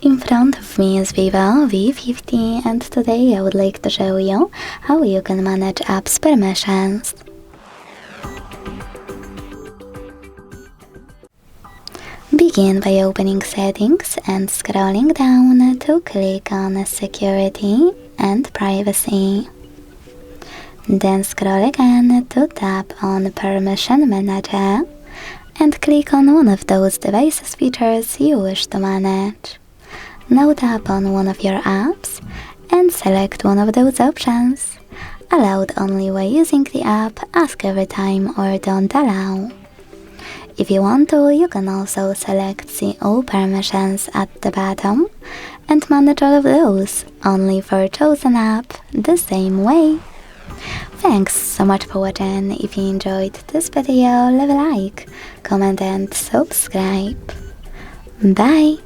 In front of me is VIVO V50 and today I would like to show you how you can manage apps permissions. Begin by opening Settings and scrolling down to click on Security and Privacy. Then scroll again to tap on Permission Manager and click on one of those devices features you wish to manage. Now tap on one of your apps and select one of those options. Allowed only while using the app, ask every time, or don't allow. If you want to, you can also select See All Permissions at the bottom and manage all of those, only for a chosen app, the same way. Thanks so much for watching. If you enjoyed this video, leave a like, comment and subscribe. Bye!